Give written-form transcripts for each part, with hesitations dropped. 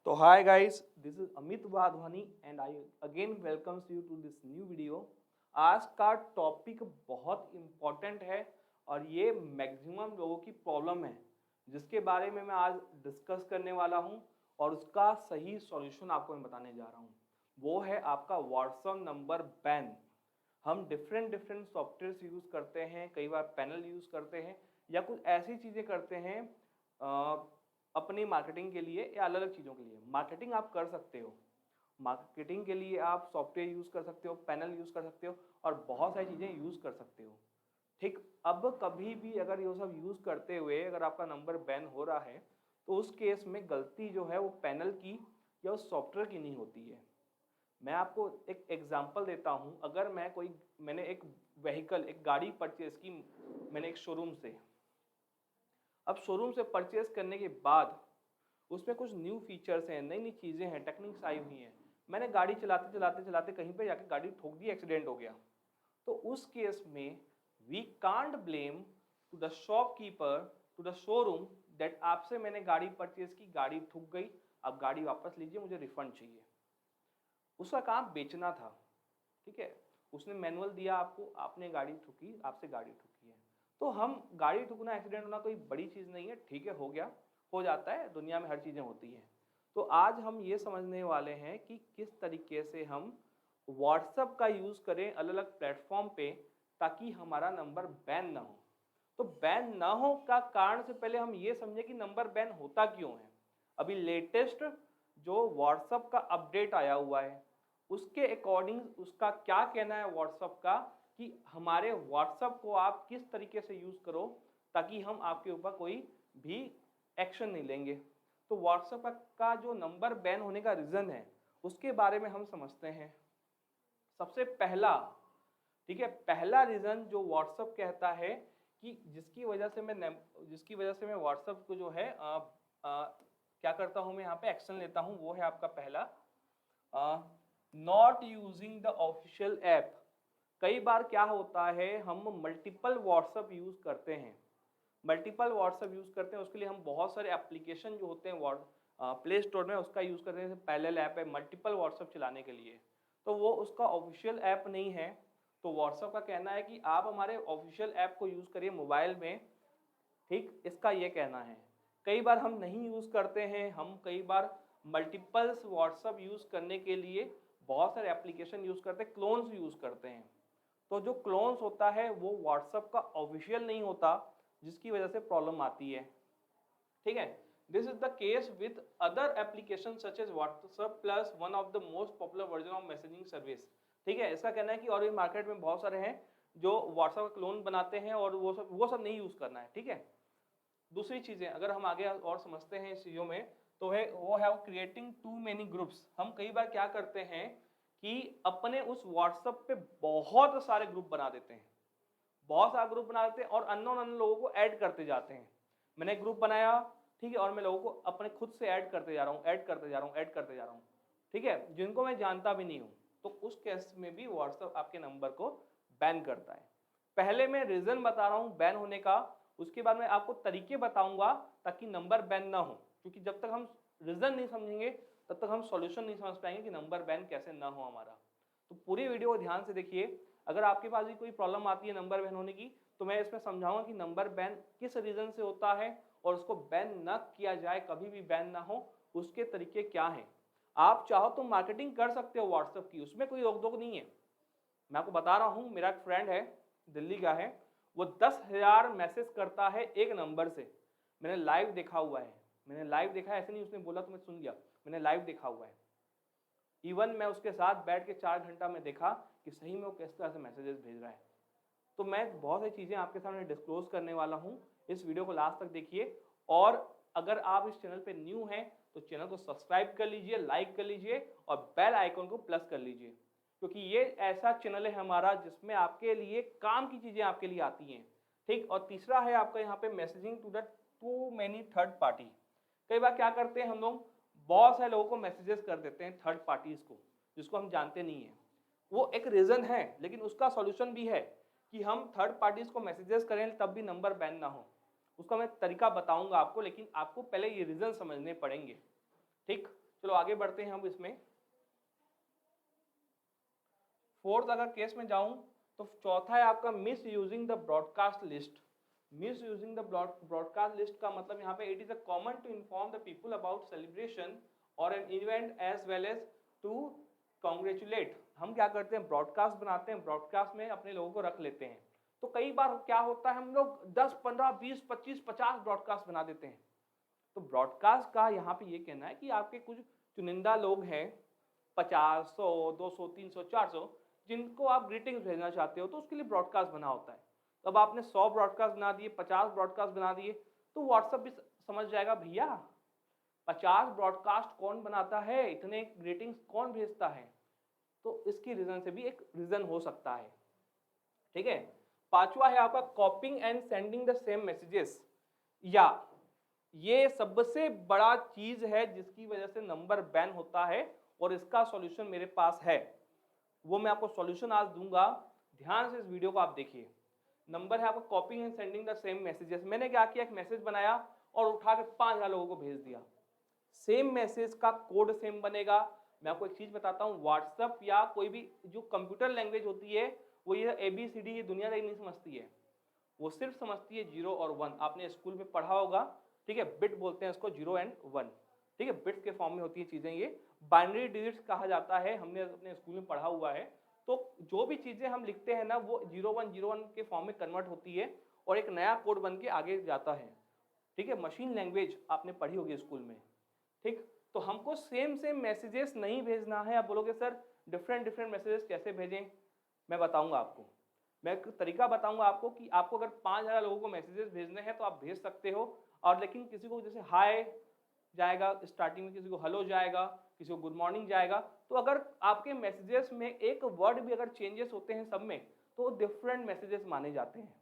तो hi guys, this is Amit Wadhwani and I again welcomes you to this new video. आज का topic बहुत important है और ये मैक्सिमम लोगों की प्रॉब्लम है, जिसके बारे में मैं आज डिस्कस करने वाला हूँ और उसका सही सॉल्यूशन आपको मैं बताने जा रहा हूँ। वो है आपका व्हाट्सएप नंबर बैन। हम डिफरेंट डिफरेंट सॉफ्टवेयर यूज़ करते हैं, कई बार पैनल यूज़ करते हैं या कुछ ऐसी चीज़ें करते हैं अपनी मार्केटिंग के लिए या अलग अलग चीज़ों के लिए। मार्केटिंग आप कर सकते हो, मार्केटिंग के लिए आप सॉफ्टवेयर यूज़ कर सकते हो, पैनल यूज़ कर सकते हो और बहुत सारी चीज़ें यूज़ कर सकते हो। ठीक, अब कभी भी अगर ये सब यूज़ करते हुए अगर आपका नंबर बैन हो रहा है तो उस केस में गलती जो है वो पैनल की या उस सॉफ्टवेयर की नहीं होती है। मैं आपको एक एग्जांपल देता हूँ। अगर मैंने एक व्हीकल, एक गाड़ी परचेज की मैंने एक शोरूम से। अब शोरूम से परचेज करने के बाद उसमें कुछ न्यू फीचर्स हैं, नई नई चीज़ें हैं, टेक्निक्स आई हुई हैं। मैंने गाड़ी चलाते चलाते चलाते कहीं पे जाके गाड़ी ठोक दी, एक्सीडेंट हो गया। तो उस केस में we can't blame to the shopkeeper, to the showroom that आपसे मैंने गाड़ी परचेज की, गाड़ी ठुक गई, अब गाड़ी वापस लीजिए, मुझे रिफंड चाहिए। उसका काम बेचना था, ठीक है। उसने मैनुअल दिया आपको, आपने गाड़ी ठुकी, आपसे गाड़ी ठुकी है। तो हम गाड़ी ठुकना, एक्सीडेंट होना कोई बड़ी चीज़ नहीं है, ठीक है, हो गया, हो जाता है, दुनिया में हर चीज़ें होती हैं। तो आज हम ये समझने वाले हैं कि किस तरीके से हम व्हाट्सएप का यूज़ करें अलग अलग प्लेटफॉर्म पे ताकि हमारा नंबर बैन ना हो। तो बैन ना हो का कारण से पहले हम ये समझें कि नंबर बैन होता क्यों है। अभी लेटेस्ट जो व्हाट्सएप का अपडेट आया हुआ है उसके अकॉर्डिंग उसका क्या कहना है व्हाट्सएप का कि हमारे व्हाट्सएप को आप किस तरीके से यूज़ करो ताकि हम आपके ऊपर कोई भी एक्शन नहीं लेंगे। तो व्हाट्सएप का जो नंबर बैन होने का रीज़न है उसके बारे में हम समझते हैं। सबसे पहला, ठीक है, पहला रीज़न जो व्हाट्सएप कहता है कि जिसकी वजह से मैं व्हाट्सएप को जो है क्या करता हूँ, मैं यहाँ पे एक्शन लेता हूँ, वो है आपका पहला not using the official app. कई बार क्या होता है, हम मल्टीपल व्हाट्सएप यूज़ करते हैं, उसके लिए हम बहुत सारे एप्लीकेशन जो होते हैं प्ले स्टोर में उसका यूज़ करते हैं। जैसे पैरेलल ऐप है मल्टीपल व्हाट्सएप चलाने के लिए, तो वो उसका ऑफिशियल ऐप नहीं है। तो व्हाट्सएप का कहना है कि आप हमारे ऑफिशियल ऐप को यूज़ करिए मोबाइल में, ठीक, इसका ये कहना है। कई बार हम नहीं यूज़ करते हैं, हम कई बार मल्टीपल्स व्हाट्सएप यूज़ करने के लिए बहुत सारे एप्लीकेशन यूज़ करते हैं, क्लोन्स यूज़ करते हैं। तो जो क्लोन्स होता है वो व्हाट्सएप का ऑफिशियल नहीं होता, जिसकी वजह से प्रॉब्लम आती है, ठीक है। This is the case with other application such as WhatsApp plus, one of the most popular version of messaging service, ठीक है। इसका कहना है कि और भी मार्केट में बहुत सारे हैं जो व्हाट्सएप का क्लोन बनाते हैं और वो सब नहीं यूज़ करना है, ठीक है। दूसरी चीज़ें अगर हम आगे और समझते हैं इस चीज़ों में, तो है वो है क्रिएटिंग टू मेनी ग्रुप्स। हम कई बार क्या करते हैं कि अपने उस व्हाट्सएप पे बहुत सारे ग्रुप बना देते हैं, बहुत सारा ग्रुप बना देते हैं और अननोन लोगों को ऐड करते जाते हैं। मैंने ग्रुप बनाया, ठीक है, और मैं लोगों को अपने खुद से ऐड करते जा रहा हूँ, ऐड करते जा रहा हूँ, ठीक है, जिनको मैं जानता भी नहीं हूँ। तो उस केस में भी व्हाट्सएप आपके नंबर को बैन करता है। पहले मैं रीज़न बता रहा हूँ बैन होने का, उसके बाद मैं आपको तरीके बताऊंगा ताकि नंबर बैन ना हो, क्योंकि जब तक हम रीज़न नहीं समझेंगे तब तक हम सॉल्यूशन नहीं समझ पाएंगे कि नंबर बैन कैसे ना हो हमारा। तो पूरी वीडियो को ध्यान से देखिए। अगर आपके पास भी कोई प्रॉब्लम आती है नंबर बैन होने की, तो मैं इसमें समझाऊंगा कि नंबर बैन किस रीज़न से होता है और उसको बैन ना किया जाए, कभी भी बैन ना हो, उसके तरीके क्या हैं। आप चाहो तो मार्केटिंग कर सकते हो व्हाट्सएप की, उसमें कोई रोक टोक नहीं है। मैं आपको बता रहा हूँ, मेरा एक फ्रेंड है, दिल्ली का है, वो 10,000 मैसेज करता है एक नंबर से। मैंने लाइव देखा हुआ है, मैंने लाइव देखा है, ऐसे नहीं उसने बोला तो मैं सुन गया, मैंने लाइव देखा हुआ है। इवन मैं उसके साथ बैठ के 4 घंटा में देखा कि सही में वो किस तरह से मैसेजेस भेज रहा है। तो मैं बहुत सारी चीज़ें आपके सामने डिस्क्लोज करने वाला हूँ, इस वीडियो को लास्ट तक देखिए। और अगर आप इस चैनल पे न्यू हैं तो चैनल को सब्सक्राइब कर लीजिए, लाइक कर लीजिए और बेल आइकन को प्लस कर लीजिए, क्योंकि ये ऐसा चैनल है हमारा जिसमें आपके लिए काम की चीज़ें आपके लिए आती हैं, ठीक। और तीसरा है आपका यहाँ पे messaging to the too many third party. कई बार क्या करते हैं हम लोग, बहुत सारे लोगों को मैसेजेस कर देते हैं थर्ड पार्टीज को, जिसको हम जानते नहीं हैं। वो एक रीज़न है, लेकिन उसका सॉल्यूशन भी है कि हम थर्ड पार्टीज को मैसेजेस करें तब भी नंबर बैन ना हो। उसका मैं तरीका बताऊंगा आपको, लेकिन आपको पहले ये रीज़न समझने पड़ेंगे, ठीक। चलो आगे बढ़ते हैं हम इसमें। फोर्थ अगर केस में जाऊं तो चौथा है आपका misusing the broadcast list. Misusing the broadcast list का मतलब यहाँ पे it is a common to inform the people about celebration और an event as well as to congratulate. हम क्या करते हैं, ब्रॉडकास्ट बनाते हैं, ब्रॉडकास्ट में अपने लोगों को रख लेते हैं। तो कई बार क्या होता है, हम लोग 10, 15, 20, 25, 50 ब्रॉडकास्ट बना देते हैं। तो ब्रॉडकास्ट का यहाँ पे ये कहना है कि आपके कुछ चुनिंदा लोग हैं, 50, 100, 200, 300, 400, जिनको आप ग्रीटिंग्स भेजना चाहते हो, तो उसके लिए ब्रॉडकास्ट बना होता है। तो अब आपने 100 ब्रॉडकास्ट बना दिए, 50 ब्रॉडकास्ट बना दिए, तो व्हाट्सएप भी समझ जाएगा भैया 50 ब्रॉडकास्ट कौन बनाता है, इतने ग्रीटिंग्स कौन भेजता है। तो इसकी रीजन से भी एक रीजन हो सकता है। ठीक है, पांचवा है आपका कॉपिंग and sending the same messages. या ये सबसे बड़ा चीज है जिसकी वजह से नंबर बैन होता है, और इसका सॉल्यूशन मेरे पास है, वो मैं आपको सॉल्यूशन आज दूंगा। ध्यान से इस वीडियो को आप देखिए। नंबर है आपका कॉपिंग and sending the same messages. मैंने क्या किया, एक मैसेज बनाया और उठा के 5000 लोगों को भेज दिया। सेम मैसेज का कोड सेम बनेगा। मैं आपको एक चीज बताता हूँ, व्हाट्सएप या कोई भी जो कंप्यूटर लैंग्वेज होती है, वो ये ABCD ये दुनियादारी नहीं समझती है, वो सिर्फ समझती है 0 और 1। आपने स्कूल में पढ़ा होगा, ठीक है, बिट बोलते हैं इसको, 0 एंड 1, ठीक है, बिट्स के फॉर्म में होती है चीजें, ये बाइनरी डिजिट्स कहा जाता है, हमने अपने स्कूल में पढ़ा हुआ है। तो जो भी चीजें हम लिखते हैं ना, वो 0101 के फॉर्म में कन्वर्ट होती है और एक नया कोड बन के आगे जाता है। ठीक है, मशीन लैंग्वेज आपने पढ़ी होगी स्कूल में। ठीक, तो हमको सेम सेम मैसेजेस नहीं भेजना है। आप बोलोगे सर डिफरेंट मैसेजेस कैसे भेजें, मैं बताऊंगा आपको। मैं एक तरीका बताऊंगा आपको कि आपको अगर 5000 लोगों को मैसेजेस भेजने हैं तो आप भेज सकते हो। और लेकिन किसी को जैसे हाय जाएगा स्टार्टिंग में, किसी को हेलो जाएगा, किसी को गुड मॉर्निंग जाएगा। तो अगर आपके मैसेजेस में एक वर्ड भी अगर चेंजेस होते हैं सब में, तो डिफरेंट मैसेजेस माने जाते हैं।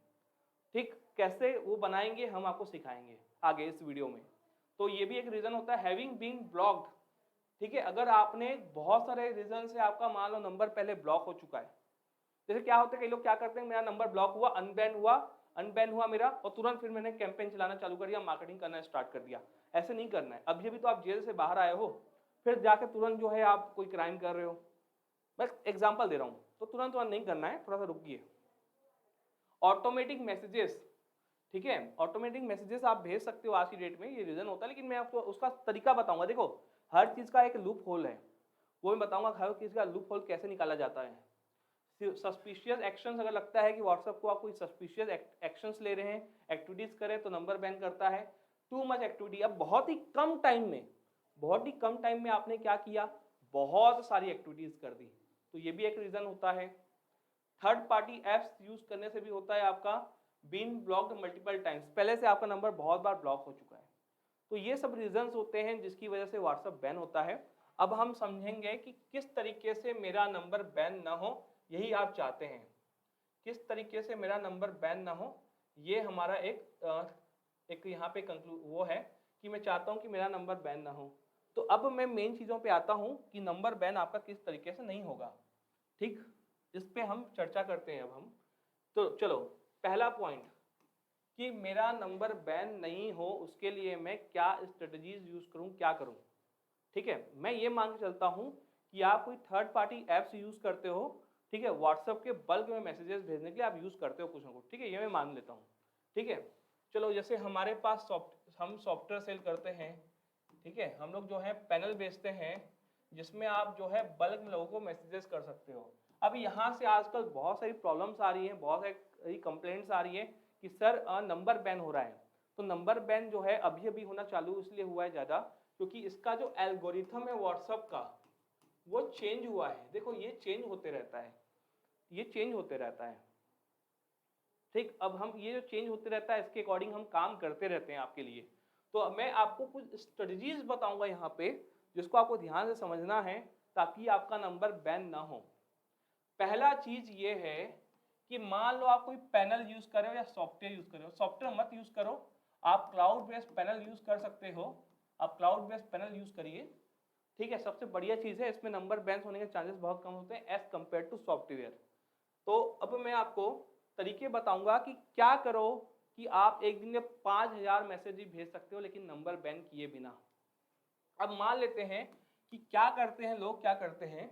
ठीक, कैसे वो बनाएंगे हम आपको सिखाएंगे आगे इस वीडियो में। तो ये भी एक रीजन होता है हैविंग बीन ब्लॉक्ड। ठीक है, अगर आपने बहुत सारे रीजन से आपका मान लो नंबर पहले ब्लॉक हो चुका है। जैसे क्या होता है, कई लोग क्या करते हैं, मेरा नंबर ब्लॉक हुआ, अनबैन हुआ मेरा, और तुरंत फिर मैंने कैंपेन चलाना चालू कर दिया, मार्केटिंग करना स्टार्ट कर दिया। ऐसे नहीं करना है। अभी तो आप जेल से बाहर आए हो, फिर जाके तुरंत जो है आप कोई क्राइम कर रहे हो, मैं एग्जाम्पल दे रहा हूँ, तो तुरंत नहीं करना है, थोड़ा सा रुकिए। ऑटोमेटिक मैसेजेस, ठीक है, ऑटोमेटिक मैसेजेस आप भेज सकते हो आज की डेट में, ये रीजन होता है, लेकिन मैं आपको उसका तरीका बताऊंगा। देखो हर चीज का एक लूप होल है, वो मैं बताऊंगा हर चीज का लूप होल कैसे निकाला जाता है। सस्पिशियस एक्शंस अगर लगता है कि व्हाट्सएप को आप कोई सस्पिशियस एक्शंस ले रहे हैं, एक्टिविटीज करें, तो नंबर बैन करता है। टू मच एक्टिविटी, अब बहुत ही कम टाइम में आपने क्या किया, बहुत सारी एक्टिविटीज कर दी, तो ये भी एक रीजन होता है। थर्ड पार्टी एप्स यूज करने से भी होता है आपका बीन ब्लॉक्ड मल्टीपल टाइम्स, पहले से आपका नंबर बहुत बार ब्लॉक हो चुका है। तो ये सब रीजंस होते हैं जिसकी वजह से व्हाट्सएप बैन होता है। अब हम समझेंगे कि किस तरीके से मेरा नंबर बैन ना हो, यही आप चाहते हैं, किस तरीके से मेरा नंबर बैन ना हो, ये हमारा एक यहाँ पे वो है कि मैं चाहता हूँ कि मेरा नंबर बैन ना हो। तो अब मैं मेन चीज़ों पे आता हूँ कि नंबर बैन आपका किस तरीके से नहीं होगा। ठीक, इस पे हम चर्चा करते हैं अब हम। तो चलो पहला पॉइंट कि मेरा नंबर बैन नहीं हो, उसके लिए मैं क्या स्ट्रेटजीज यूज करूँ, क्या करूँ। ठीक है, मैं ये मान के चलता हूँ कि आप कोई थर्ड पार्टी एप्स यूज करते हो, ठीक है, व्हाट्सएप के बल्क में मैसेजेस भेजने के लिए आप यूज करते हो कुछ ना कुछ, ठीक है, ये मैं मान लेता हूँ। ठीक है, चलो जैसे हमारे पास हम सॉफ्टवेयर सेल करते हैं, ठीक है, हम लोग जो है पैनल बेचते हैं जिसमें आप जो है बल्क में लोगों को मैसेजेस कर सकते हो। अब यहाँ से आजकल बहुत सारी प्रॉब्लम्स आ रही हैं, बहुत सारी कंप्लेंट्स आ रही है कि सर नंबर बैन हो रहा है। तो नंबर बैन जो है अभी अभी होना चालू इसलिए हुआ है ज़्यादा, क्योंकि इसका जो एल्गोरिथम है व्हाट्सएप का वो चेंज हुआ है। देखो ये चेंज होते रहता है, ये चेंज होते रहता है। ठीक, अब हम ये जो चेंज होते रहता है इसके अकॉर्डिंग हम काम करते रहते हैं आपके लिए। तो मैं आपको कुछ स्ट्रेटजीज बताऊंगा यहाँ पे जिसको आपको ध्यान से समझना है ताकि आपका नंबर बैन ना हो। पहला चीज ये है कि मान लो आप कोई पैनल यूज कर रहे हो या सॉफ्टवेयर यूज कर रहे हो, सॉफ्टवेयर मत यूज करो, आप क्लाउड बेस्ड पैनल यूज कर सकते हो, आप क्लाउड बेस्ड पैनल यूज करिए। ठीक है, सबसे बढ़िया चीज है, इसमें नंबर बैन होने के चांसेस बहुत कम होते हैं एज कम्पेयर टू सॉफ्टवेयर। तो अब मैं आपको तरीके बताऊंगा कि क्या करो कि आप एक दिन में 5000 मैसेज ही भेज सकते हो लेकिन नंबर बैन किए बिना। अब मान लेते हैं कि क्या करते हैं लोग, क्या करते हैं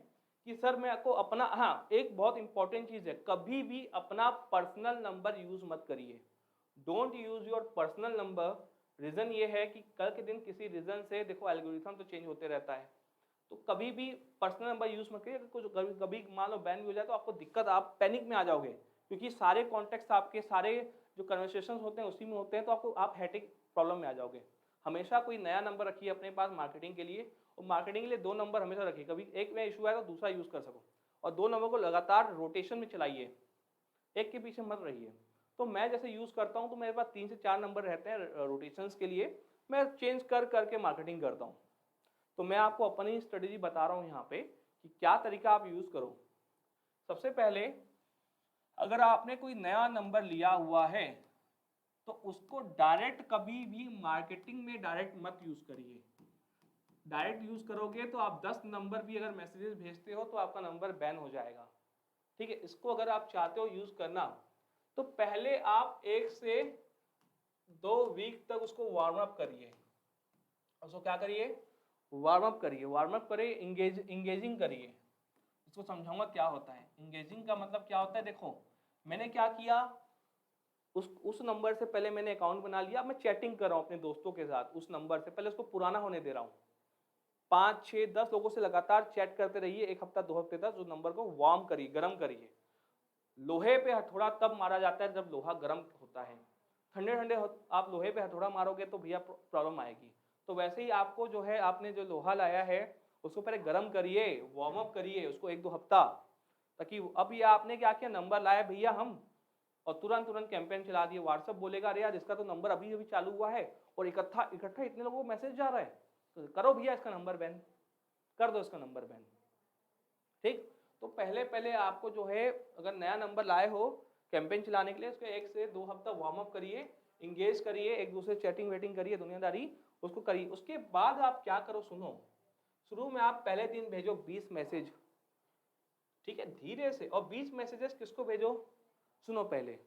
कि सर मैं आपको अपना, हाँ एक बहुत इंपॉर्टेंट चीज है, कभी भी अपना पर्सनल नंबर यूज मत करिए। Don't use your personal number. Reason ये है कि कल के दिन किसी रीजन से, देखो एल्गोरिथम तो चेंज होते रहता है, तो कभी भी पर्सनल नंबर यूज मत करिए। कुछ कभी मान लो बैन भी हो जाए तो आपको दिक्कत, आप पैनिक में आ जाओगे, क्योंकि सारे कॉन्टेक्ट आपके, सारे जो कन्वर्सेशन होते हैं उसी में होते हैं, तो आपको आप हेडेक प्रॉब्लम में आ जाओगे। हमेशा कोई नया नंबर रखिए अपने पास मार्केटिंग के लिए, और मार्केटिंग के लिए 2 नंबर हमेशा रखिए, कभी एक में इशू आएगा दूसरा यूज कर सको, और 2 नंबर को लगातार रोटेशन में चलाइए, एक के पीछे मत रहिए। तो मैं जैसे यूज करता हूँ तो मेरे पास 3 से 4 नंबर रहते हैं रोटेशंस के लिए, मैं चेंज कर करके मार्केटिंग करता हूँ। तो मैं आपको अपनी स्ट्रेटेजी बता रहा हूँ यहाँ पे कि क्या तरीका आप यूज करो। सबसे पहले, अगर आपने कोई नया नंबर लिया हुआ है तो उसको डायरेक्ट कभी भी मार्केटिंग में डायरेक्ट मत यूज करिए। डायरेक्ट यूज करोगे तो आप 10 नंबर भी अगर मैसेजेस भेजते हो तो आपका नंबर बैन हो जाएगा। ठीक है, इसको अगर आप चाहते हो यूज करना तो पहले आप 1 से 2 वीक तक उसको वार्म अप करिए। उसको क्या करिए, वार्म अप करिए, वार्म अप करिए, इंगेजिंग करिए। इसको समझाऊंगा क्या होता है इंगेजिंग का मतलब क्या होता है। देखो मैंने क्या किया, उस नंबर से पहले मैंने अकाउंट बना लिया, मैं चैटिंग कर रहा हूँ अपने दोस्तों के साथ, उस नंबर से पहले उसको पुराना होने दे रहा हूँ। 5, 6, 10 लोगों से लगातार चैट करते रहिए, 1 हफ्ता 2 हफ्ते तक उस नंबर को वार्म करिए, गर्म करिए। लोहे पे हथौड़ा तब मारा जाता है जब लोहा गर्म होता है। ठंडे ठंडे आप लोहे पे हथौड़ा मारोगे तो भैया प्रॉब्लम आएगी। तो वैसे ही आपको जो है, आपने जो लोहा लाया है उसको पहले गर्म करिए, वार्म अप करिए उसको 1-2 हफ्ता, ताकि अब ये आपने क्या किया, नंबर लाया भैया हम, और तुरंत तुरंत कैंपेन चला दिए। व्हाट्सएप बोलेगा अरे यार इसका तो नंबर अभी अभी चालू हुआ है और इकट्ठा इकट्ठा इतने लोगों को मैसेज जा रहा है, तो करो भैया इसका नंबर बैन, कर दो इसका नंबर बैन। ठीक, तो पहले पहले आपको जो है, अगर नया नंबर लाए हो कैंपेन चलाने के लिए, उसको 1 से 2 हफ्ता वार्म अप करिए, इंगेज करिए, एक दूसरे चैटिंग वेटिंग करिए, दुनियादारी उसको करिए। उसके बाद आप क्या करो, सुनो, शुरू में आप पहले दिन भेजो 20 मैसेज, ठीक है, धीरे से। और 20 मैसेजेस किसको भेजो, सुनो, पहले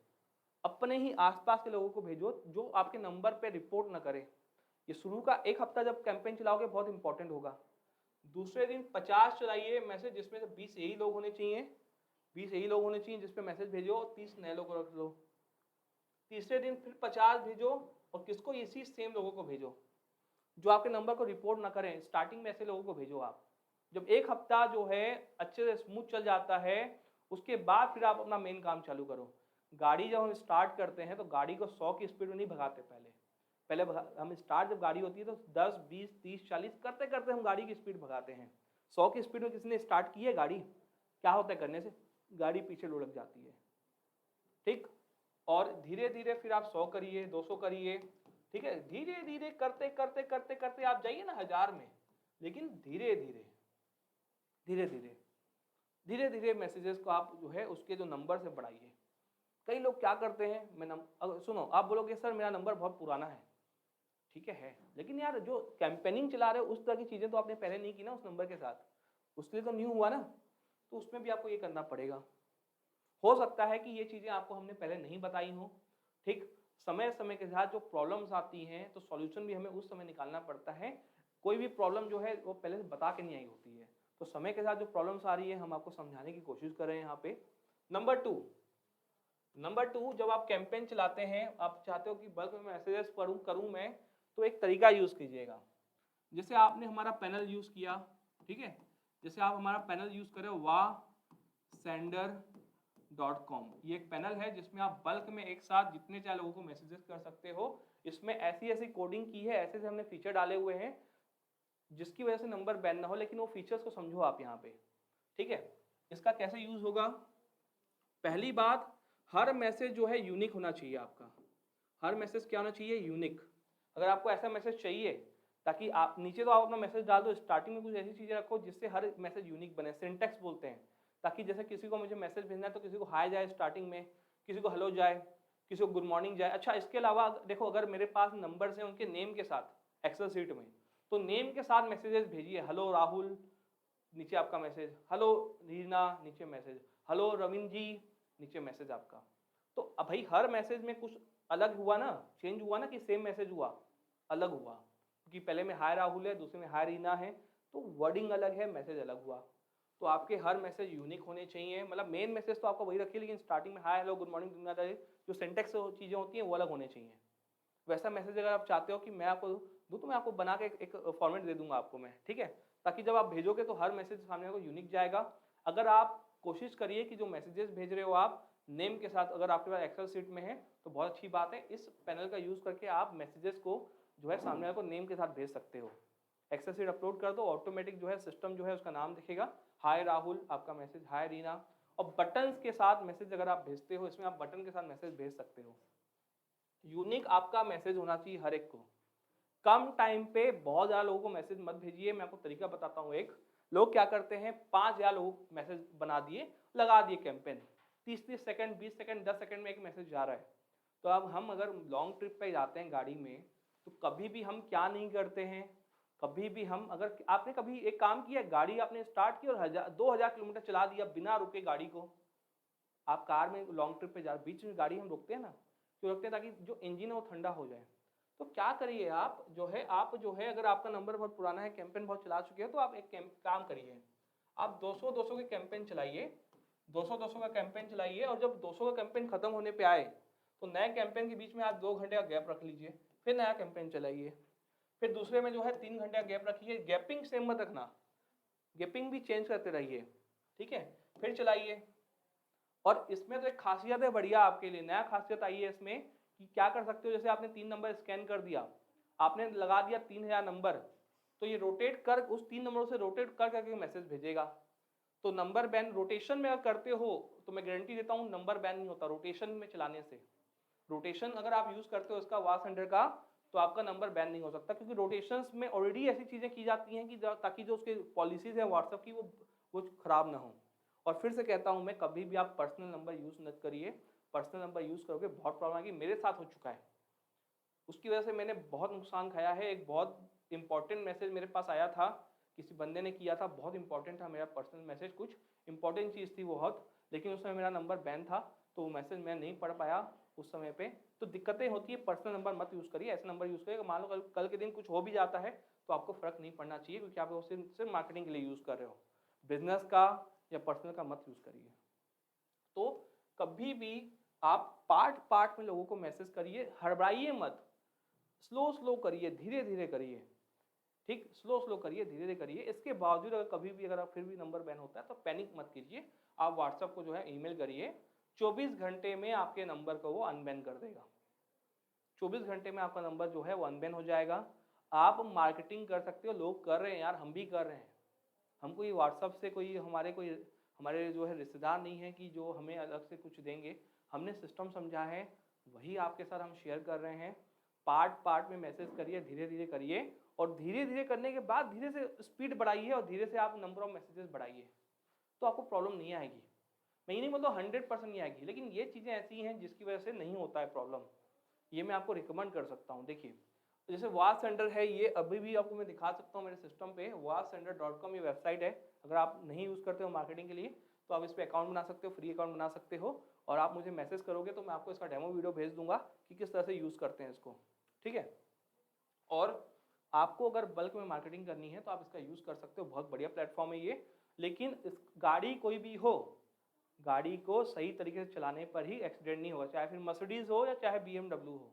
अपने ही आसपास के लोगों को भेजो जो आपके नंबर पे रिपोर्ट ना करे। ये शुरू का 1 हफ्ता जब कैंपेन चलाओगे बहुत इंपॉर्टेंट होगा। दूसरे दिन 50 चलाइए मैसेज, जिसमें से 20 यही लोग होने चाहिए, 20 यही लोग होने चाहिए जिसपे मैसेज भेजो, और 30 नए लोग रख लो। तीसरे दिन फिर 50 भेजो, और किसको, इसी सेम लोगों को भेजो जो आपके नंबर को रिपोर्ट ना करें। स्टार्टिंग में ऐसे लोगों को भेजो आप। जब 1 हफ्ता जो है अच्छे से स्मूथ चल जाता है, उसके बाद फिर आप अपना मेन काम चालू करो। गाड़ी जब हम स्टार्ट करते हैं तो गाड़ी को 100 की स्पीड में नहीं भगाते, पहले पहले हम स्टार्ट जब गाड़ी होती है तो 10, 20, 30, 40 करते करते हम गाड़ी की स्पीड भगाते हैं। 100 की स्पीड में किसी ने स्टार्ट की है गाड़ी, क्या होता है करने से, गाड़ी पीछे लुढ़क जाती है। ठीक, और धीरे धीरे फिर आप 100 करिए, 200 करिए, ठीक है, धीरे धीरे करते करते करते करते आप जाइए ना 1000 में, लेकिन धीरे धीरे धीरे धीरे धीरे धीरे मैसेजेस को आप जो है उसके जो नंबर से बढ़ाइए। कई लोग क्या करते हैं, सुनो, आप बोलोगे सर मेरा नंबर बहुत पुराना है, ठीक है, लेकिन यार जो कैंपेनिंग चला रहे हो उस तरह की चीजें तो आपने पहले नहीं की ना उस नंबर के साथ, उसके लिए तो न्यू हुआ ना, तो उसमें भी आपको ये करना पड़ेगा। हो सकता है कि ये चीजें आपको हमने पहले नहीं बताई हो। ठीक, समय समय के साथ जो प्रॉब्लम्स आती हैं तो सॉल्यूशन भी हमें उस समय निकालना पड़ता है। कोई भी प्रॉब्लम जो है वो पहले से बता के नहीं आई होती है, तो समय के साथ जो प्रॉब्लम्स आ रही है हम आपको समझाने की कोशिश कर रहे हैं यहाँ पे। नंबर टू, जब आप कैंपेन चलाते हैं, आप चाहते हो कि बल्क में मैसेजेस करूँ मैं, तो एक तरीका यूज कीजिएगा। जैसे आपने हमारा पैनल यूज किया, ठीक है, जैसे आप हमारा पैनल यूज करें wasender.com, ये एक पैनल है जिसमें आप बल्क में एक साथ जितने चाहे लोगों को मैसेजेस कर सकते हो। इसमें ऐसी ऐसी कोडिंग की है, ऐसे ऐसे हमने फीचर डाले हुए हैं जिसकी वजह से नंबर बैन ना हो, लेकिन वो फीचर्स को समझो आप यहाँ पे। ठीक है, इसका कैसे यूज होगा, पहली बात, हर मैसेज जो है यूनिक होना चाहिए आपका। हर मैसेज क्या होना चाहिए, यूनिक। अगर आपको ऐसा मैसेज चाहिए ताकि आप नीचे तो आप अपना मैसेज डाल दो, स्टार्टिंग में कुछ ऐसी चीजें रखो जिससे हर मैसेज यूनिक बने, सिंटेक्स बोलते हैं, ताकि जैसे किसी को मुझे मैसेज भेजना है तो किसी को हाय जाए स्टार्टिंग में, किसी को हेलो जाए, किसी को गुड मॉर्निंग जाए। अच्छा, इसके अलावा देखो, अगर मेरे पास नंबर्स हैं उनके नेम के साथ एक्सेल सीट में, तो नेम के साथ मैसेजेस भेजिए। हेलो राहुल, नीचे आपका मैसेज, हेलो रीना, नीचे मैसेज, हेलो रविंद्र जी, नीचे मैसेज आपका। तो अब भाई हर मैसेज में कुछ अलग हुआ ना, चेंज हुआ ना, कि सेम मैसेज हुआ, अलग हुआ, क्योंकि पहले में हाय राहुल है, दूसरे में हाय रीना है, तो वर्डिंग अलग है, मैसेज अलग हुआ। तो आपके हर मैसेज यूनिक होने चाहिए, मतलब मेन मैसेज तो आपका वही रखिए, लेकिन स्टार्टिंग में हाय हेलो गुड मॉर्निंग दुनियादारी जो सिंटेक्स चीज़ें होती हैं वो अलग होने चाहिए। वैसा मैसेज अगर आप चाहते हो कि मैं आपको दूँ तो मैं आपको बना के एक फॉर्मेट दे दूंगा आपको मैं, ठीक है, ताकि जब आप भेजोगे तो हर मैसेज सामने को यूनिक जाएगा। अगर आप कोशिश करिए कि जो मैसेजेस भेज रहे हो आप नेम के साथ, अगर आपके पास एक्सेल शीट में है तो बहुत अच्छी बात है, इस पैनल का यूज़ करके आप मैसेजेस को जो है सामने वाले को नेम के साथ भेज सकते हो। एक्सेल शीट अपलोड कर दो, ऑटोमेटिक जो है सिस्टम जो है उसका नाम दिखेगा, हाय राहुल आपका मैसेज, हाय रीना। और बटन्स के साथ मैसेज अगर आप भेजते हो, इसमें आप बटन के साथ मैसेज भेज सकते हो। यूनिक आपका मैसेज होना चाहिए हर एक को। कम टाइम पे बहुत ज़्यादा लोगों को मैसेज मत भेजिए। मैं आपको तरीका बताता हूँ एक। लोग क्या करते हैं, 5,000 लोगों को मैसेज बना दिए, लगा दिए कैंपेन, 30-30 सेकंड, 20 सेकंड, 10 सेकंड में एक मैसेज जा रहा है। तो अब हम अगर लॉन्ग ट्रिप पे जाते हैं गाड़ी में, तो कभी भी हम क्या नहीं करते हैं, कभी भी हम, अगर आपने कभी एक काम किया, गाड़ी आपने स्टार्ट की और 2,000 किलोमीटर चला दिया बिना रुके गाड़ी को। आप कार में लॉन्ग ट्रिप पे जा, बीच में गाड़ी हम रोकते हैं ना, क्यों रखते हैं, ताकि जो इंजन है वो ठंडा हो जाए। तो क्या करिए आप जो है अगर आपका नंबर बहुत पुराना है, कैंपेन बहुत चला चुके हो, तो आप एक काम करिए, आप 200-200 के कैंपेन चलाइए, 200-200 का कैंपेन चलाइए, और जब 200 का कैंपेन खत्म होने पे आए तो नए कैंपेन के बीच में आप 2 घंटे का गैप रख लीजिए, फिर नया कैंपेन चलाइए, फिर दूसरे में जो है 3 घंटे का गैप रखिए। गैपिंग सेम मत रखना, गैपिंग भी चेंज करते रहिए, ठीक है, फिर चलाइए। और इसमें तो एक खासियत है बढ़िया आपके लिए, नया खासियत आई है इसमें कि क्या कर सकते हो, जैसे आपने 3 नंबर स्कैन कर दिया, आपने लगा दिया 3,000 नंबर, तो ये रोटेट कर उस 3 नंबरों से रोटेट कर करके मैसेज भेजेगा। तो नंबर बैन रोटेशन में अगर करते हो तो मैं गारंटी देता हूँ नंबर बैन नहीं होता रोटेशन में चलाने से। रोटेशन अगर आप यूज करते हो इसका वार सेंडर का, तो आपका नंबर बैन नहीं हो सकता, क्योंकि रोटेशंस में ऑलरेडी ऐसी चीजें की जाती हैं कि ताकि जो उसके पॉलिसीज है व्हाट्सएप की वो खराब ना हो। और फिर से कहता हूं मैं, कभी भी आप पर्सनल नंबर यूज मत करिए। पर्सनल नंबर यूज करोगे बहुत प्रॉब्लम आएगी, मेरे साथ हो चुका है, उसकी वजह से मैंने बहुत नुकसान खाया है। एक बहुत इंपॉर्टेंट मैसेज मेरे पास आया था, किसी बंदे ने किया था, बहुत इंपॉर्टेंट था मेरा पर्सनल मैसेज, कुछ इंपॉर्टेंट चीज़ थी बहुत, लेकिन उसमें मेरा नंबर बैन था, तो वो मैसेज मैं नहीं पढ़ पाया उस समय पे। तो दिक्कतें होती है, पर्सनल नंबर मत यूज़ करिए, ऐसे नंबर यूज़ करिए, मान लो कल के दिन कुछ हो भी जाता है तो आपको फ़र्क नहीं पड़ना चाहिए, क्योंकि आप उसे सिर्फ मार्केटिंग के लिए यूज़ कर रहे हो, बिजनेस का या पर्सनल का मत यूज़ करिए। तो कभी भी आप पार्ट पार्ट में लोगों को मैसेज करिए, हड़बड़ाइए मत, स्लो स्लो करिए, धीरे धीरे करिए, ठीक, स्लो स्लो करिए, धीरे धीरे करिए। इसके बावजूद अगर कभी भी अगर आप फिर भी नंबर बैन होता है तो पैनिक मत कीजिए, आप व्हाट्सएप को जो है ईमेल करिए, 24 घंटे में आपके नंबर को वो अनबैन कर देगा। 24 घंटे में आपका नंबर जो है वो अनबैन हो जाएगा। आप मार्केटिंग कर सकते हो, लोग कर रहे हैं यार, हम भी कर रहे हैं। हम कोई व्हाट्सएप से कोई हमारे जो है रिश्तेदार नहीं है कि जो हमें अलग से कुछ देंगे। हमने सिस्टम समझा है, वही आपके साथ हम शेयर कर रहे हैं। पार्ट पार्ट में मैसेज करिए, धीरे धीरे करिए, और धीरे धीरे करने के बाद धीरे से स्पीड बढ़ाइए और धीरे से आप नंबर ऑफ मैसेजेस बढ़ाइए, तो आपको प्रॉब्लम नहीं आएगी। मैं ये नहीं बोलता 100% नहीं आएगी, लेकिन ये चीज़ें ऐसी हैं जिसकी वजह से नहीं होता है प्रॉब्लम, ये मैं आपको रिकमेंड कर सकता हूँ। देखिए जैसे वार सेंडर है, ये अभी भी आपको मैं दिखा सकता हूँ मेरे सिस्टम पे, warsender.com ये वेबसाइट है। अगर आप नहीं यूज़ करते हो मार्केटिंग के लिए तो आप इस पर अकाउंट बना सकते हो, फ्री अकाउंट बना सकते हो, और आप मुझे मैसेज करोगे तो मैं आपको इसका डेमो वीडियो भेज दूंगा कि किस तरह से यूज़ करते हैं इसको, ठीक है। और आपको अगर बल्क में मार्केटिंग करनी है तो आप इसका यूज़ कर सकते हो, बहुत बढ़िया प्लेटफॉर्म है ये। लेकिन इस गाड़ी कोई भी हो, गाड़ी को सही तरीके से चलाने पर ही एक्सीडेंट नहीं होगा, चाहे फिर मर्सिडीज हो या चाहे BMW हो,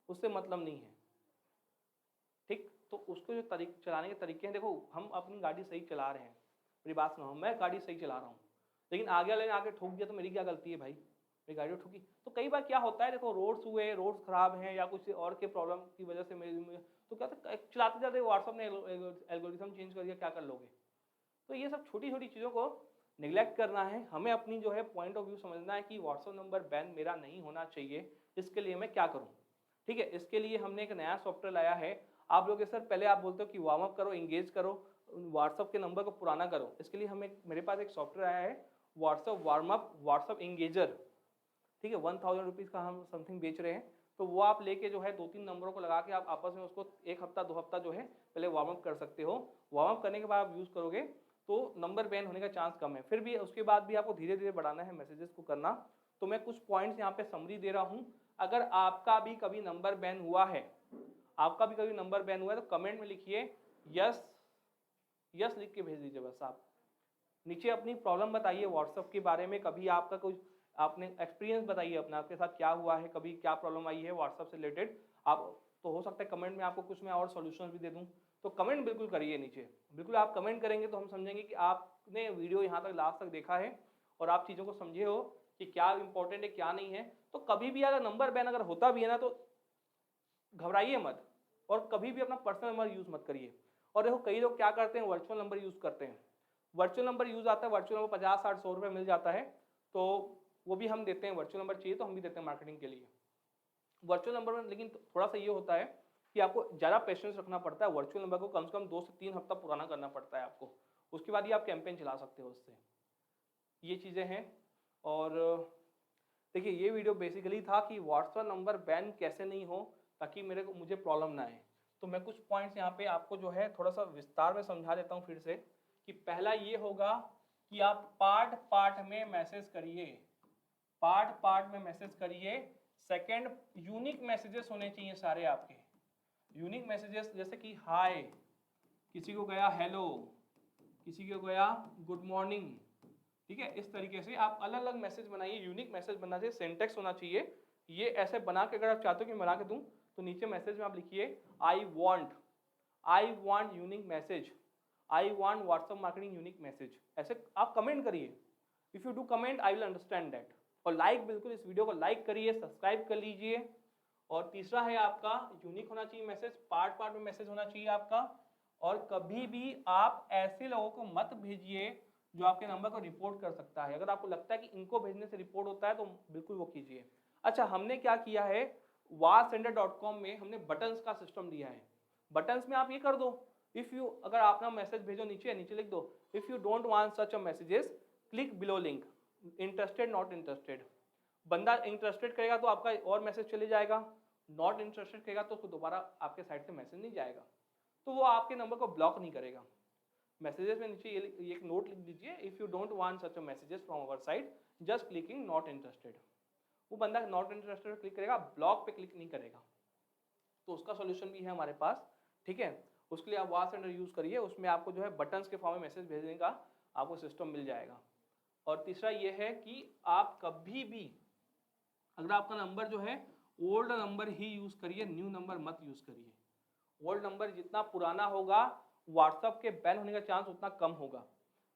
उससे मतलब नहीं है, ठीक। तो उसको जो चलाने के तरीके हैं, देखो हम अपनी गाड़ी सही चला रहे हैं, मेरी बात सुनो, मैं गाड़ी सही चला रहा हूँ, लेकिन आगे वाले ने आके ठोक दिया तो मेरी क्या गलती है भाई, मेरी गाड़ी ठोकी। तो कई बार क्या होता है, देखो रोड्स खराब हैं या कुछ और के प्रॉब्लम की वजह से मेरी तो क्या था, चलाते जाते व्हाट्सअप ने एल्गोरिथम चेंज कर दिया, क्या कर लोगे। तो ये सब छोटी छोटी चीज़ों को निगलेक्ट करना है, हमें अपनी जो है पॉइंट ऑफ व्यू समझना है कि व्हाट्सअप नंबर बैन मेरा नहीं होना चाहिए, इसके लिए मैं क्या करूँ, ठीक है। इसके लिए हमने एक नया सॉफ्टवेयर लाया है। आप लोग सर पहले आप बोलते हो कि वार्म अप करो, इंगेज करो, व्हाट्सअप के नंबर को पुराना करो, इसके लिए हमें मेरे पास एक सॉफ्टवेयर आया है, व्हाट्सअप वार्म अप, व्हाट्सअप इंगेजर, ठीक है, 1000 रुपीज़ का हम समथिंग बेच रहे हैं। तो वो आप लेके जो है 2-3 नंबरों को लगा के आप आपस में उसको 1 हफ्ता 2 हफ्ता जो है पहले वार्म अप कर सकते हो। वार्म अप करने के बाद आप यूज़ करोगे तो नंबर बैन होने का चांस कम है। फिर भी उसके बाद भी आपको धीरे धीरे बढ़ाना है मैसेजेस को करना। तो मैं कुछ पॉइंट्स यहाँ पे समरी दे रहा हूँ। अगर आपका भी कभी नंबर बैन हुआ है, आपका भी कभी नंबर बैन हुआ है, तो कमेंट में लिखिए यस यस लिख के भेज दीजिए बस आप। नीचे अपनी प्रॉब्लम बताइए व्हाट्सएप के बारे में, कभी आपका कोई आपने एक्सपीरियंस बताइए अपना, आपके साथ क्या हुआ है, कभी क्या प्रॉब्लम आई है व्हाट्सएप से रिलेटेड। आप तो हो सकता है कमेंट में आपको कुछ मैं और सॉल्यूशन भी दे दूं, तो कमेंट बिल्कुल करिए नीचे। बिल्कुल आप कमेंट करेंगे तो हम समझेंगे कि आपने वीडियो यहाँ तक लास्ट तक देखा है और आप चीज़ों को समझे हो कि क्या इंपॉर्टेंट है क्या नहीं है। तो कभी भी अगर नंबर बैन अगर होता भी है ना, तो घबराइए मत और कभी भी अपना पर्सनल नंबर यूज़ मत करिए। और देखो कई लोग क्या करते हैं, वर्चुअल नंबर यूज़ करते हैं। वर्चुअल नंबर यूज़ आता है, वर्चुअल नंबर 50, 60, 100 रुपये मिल जाता है, तो वो भी हम देते हैं। वर्चुअल नंबर चाहिए तो हम भी देते हैं मार्केटिंग के लिए वर्चुअल नंबर में। लेकिन थोड़ा सा ये होता है कि आपको ज़्यादा पेशेंस रखना पड़ता है। वर्चुअल नंबर को कम से कम 2 से 3 हफ्ता पुराना करना पड़ता है आपको, उसके बाद ही आप कैंपेन चला सकते हो उससे। ये चीज़ें हैं। और देखिए ये वीडियो बेसिकली था कि व्हाट्सएप नंबर बैन कैसे नहीं हो ताकि मुझे प्रॉब्लम ना आए। तो मैं कुछ पॉइंट्स यहाँ पे आपको जो है थोड़ा सा विस्तार में समझा देता हूँ फिर से। कि पहला ये होगा कि आप पार्ट पार्ट में मैसेज करिए, पार्ट पार्ट में मैसेज करिए। सेकंड, यूनिक मैसेजेस होने चाहिए सारे आपके। यूनिक मैसेजेस जैसे कि हाय, किसी को गया हेलो, किसी को गया गुड मॉर्निंग, ठीक है। इस तरीके से आप अलग अलग मैसेज बनाइए, यूनिक मैसेज बनना चाहिए, सिंटेक्स होना चाहिए। ये ऐसे बना के अगर आप चाहते हो कि मैं बना के दूं तो नीचे मैसेज में आप लिखिए I want unique message, I want WhatsApp marketing unique message, ऐसे आप कमेंट करिए। If you do comment I will understand that. और लाइक, बिल्कुल इस वीडियो को लाइक करिए, सब्सक्राइब कर लीजिए। और तीसरा है आपका यूनिक होना चाहिए मैसेज, पार्ट पार्ट में मैसेज होना चाहिए आपका। और कभी भी आप ऐसे लोगों को मत भेजिए जो आपके नंबर को रिपोर्ट कर सकता है। अगर आपको लगता है कि इनको भेजने से रिपोर्ट होता है तो बिल्कुल वो कीजिए। अच्छा, हमने क्या किया है, warsender.com में हमने बटन्स का सिस्टम दिया है। बटन्स में आप ये कर दो, इफ यू, अगर आप ना मैसेज भेजो नीचे लिख दो if you don't want such a messages click below link, interested not interested. बंदा इंटरेस्टेड करेगा तो आपका और मैसेज चले जाएगा, नॉट इंटरेस्टेड करेगा तो उसको दोबारा आपके साइट से मैसेज नहीं जाएगा, तो वो आपके नंबर को ब्लॉक नहीं करेगा। मैसेजेस में नीचे ये एक नोट लिख दीजिए, if you don't want such a messages from our site just clicking not interested. वो बंदा नॉट इंटरेस्टेड पे क्लिक करेगा, ब्लॉक पे क्लिक नहीं करेगा। तो उसका सॉल्यूशन भी है हमारे पास, ठीक है। उसके लिए आप वार्सेंडर यूज करिए, उसमें आपको जो है बटन्स के फॉर्म में मैसेज भेजने का आपको सिस्टम मिल जाएगा। और तीसरा ये है कि आप कभी भी अगर आपका नंबर जो है ओल्ड नंबर ही यूज करिए, न्यू नंबर मत यूज करिए। ओल्ड नंबर जितना पुराना होगा व्हाट्सएप के बैन होने का चांस उतना कम होगा।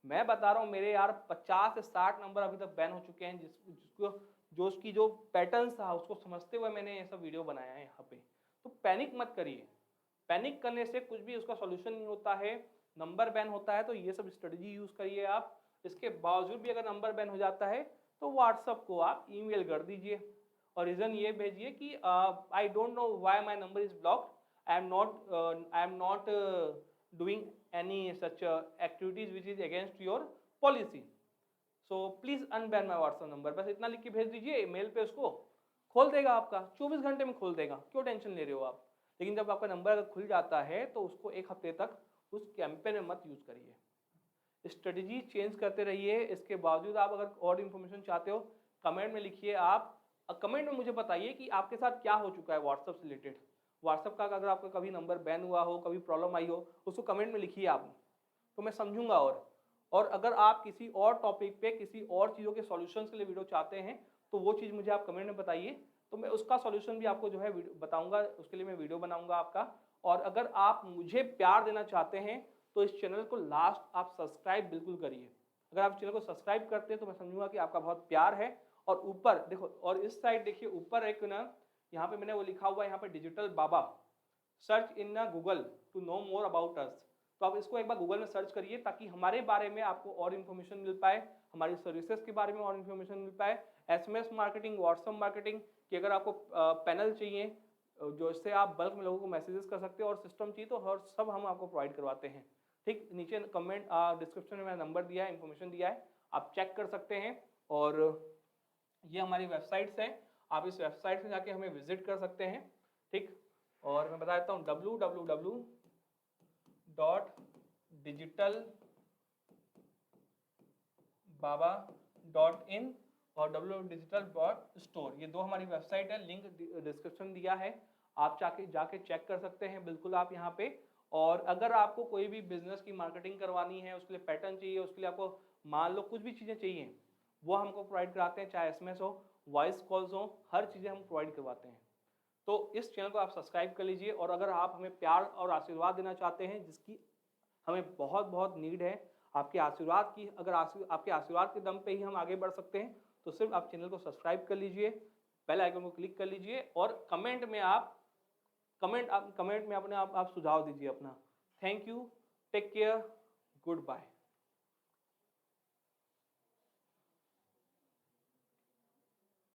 मैं बता रहा हूँ मेरे यार 50 से 60 नंबर अभी तक बैन हो चुके हैं, जिसको जो उसकी जो पैटर्न था उसको समझते हुए मैंने ये सब वीडियो बनाया है यहाँ पे। तो पैनिक मत करिए, पैनिक करने से कुछ भी उसका सॉल्यूशन नहीं होता है। नंबर बैन होता है तो ये सब स्ट्रेटजी यूज करिए आप। इसके बावजूद भी अगर नंबर बैन हो जाता है तो व्हाट्सएप को आप ईमेल कर दीजिए और रीजन ये भेजिए कि I don't know why my number is blocked, I am not doing any such activities which is against your policy, so please unban my WhatsApp number। बस इतना लिख के भेज दीजिए मेल पे, उसको खोल देगा आपका, 24 घंटे में खोल देगा। क्यों टेंशन ले रहे हो आप। लेकिन जब आपका नंबर अगर खुल जाता है तो उसको 1 हफ्ते तक उस कैंपेन में मत यूज करिए, स्ट्रेटजी चेंज करते रहिए। इसके बावजूद आप अगर और इन्फॉर्मेशन चाहते हो कमेंट में लिखिए। आप कमेंट में मुझे बताइए कि आपके साथ क्या हो चुका है व्हाट्सएप से रिलेटेड। व्हाट्सएप का अगर आपका कभी नंबर बैन हुआ हो, कभी प्रॉब्लम आई हो, उसको कमेंट में लिखिए आप, तो मैं समझूंगा। और अगर आप किसी और टॉपिक पे किसी और चीज़ों के सॉल्यूशंस के लिए वीडियो चाहते हैं तो वो चीज़ मुझे आप कमेंट में बताइए, तो मैं उसका सॉल्यूशन भी आपको जो है बताऊंगा, उसके लिए मैं वीडियो बनाऊंगा आपका। और अगर आप मुझे प्यार देना चाहते हैं तो इस चैनल को लास्ट आप सब्सक्राइब बिल्कुल करिए। अगर आप चैनल को सब्सक्राइब करते हैं तो मैं समझूंगा कि आपका बहुत प्यार है। और ऊपर देखो, और इस साइड देखिए, ऊपर एक ना यहाँ पे मैंने वो लिखा हुआ है, यहाँ पे digital Baba, search in Google to know more about us. तो आप इसको एक बार गूगल में सर्च करिए ताकि हमारे बारे में आपको और इन्फॉर्मेशन मिल पाए, हमारी सर्विसेज के बारे में और इन्फॉर्मेशन मिल पाए। एसएमएस मार्केटिंग, व्हाट्सएप मार्केटिंग की अगर आपको पैनल चाहिए जो इससे आप बल्क में लोगों को मैसेजेस कर सकते हो और सिस्टम चाहिए तो हर सब हम आपको प्रोवाइड करवाते हैं, ठीक। नीचे कमेंट डिस्क्रिप्शन में मैंने नंबर दिया है, इन्फॉर्मेशन दिया है, आप चेक कर सकते हैं। और ये हमारी वेबसाइट्स है, आप इस वेबसाइट में जाके हमें विजिट कर सकते हैं, ठीक। और मैं बता देता हूँ www.digitalbaba.in और www.digital.store, ये दो हमारी वेबसाइट है, लिंक डिस्क्रिप्शन दिया है, आप जाके चेक कर सकते हैं बिल्कुल आप यहाँ पे। और अगर आपको कोई भी बिजनेस की मार्केटिंग करवानी है, उसके लिए पैटर्न चाहिए, उसके लिए आपको मान लो कुछ भी चीज़ें चाहिए, वो हमको प्रोवाइड कराते हैं, चाहे एसएमएस हो, वॉइस कॉल्स हो, हर चीज़ें हम प्रोवाइड करवाते हैं। तो इस चैनल को आप सब्सक्राइब कर लीजिए और अगर आप हमें प्यार और आशीर्वाद देना चाहते हैं, जिसकी हमें बहुत-बहुत नीड है, आपके आशीर्वाद की, अगर आपके आशीर्वाद के दम पे ही हम आगे बढ़ सकते हैं, तो सिर्फ़ आप चैनल को सब्सक्राइब कर लीजिए, बेल आइकन को क्लिक कर लीजिए और कमेंट में अपने आप सुझाव दीजिए अपना। Thank you, take care, good bye.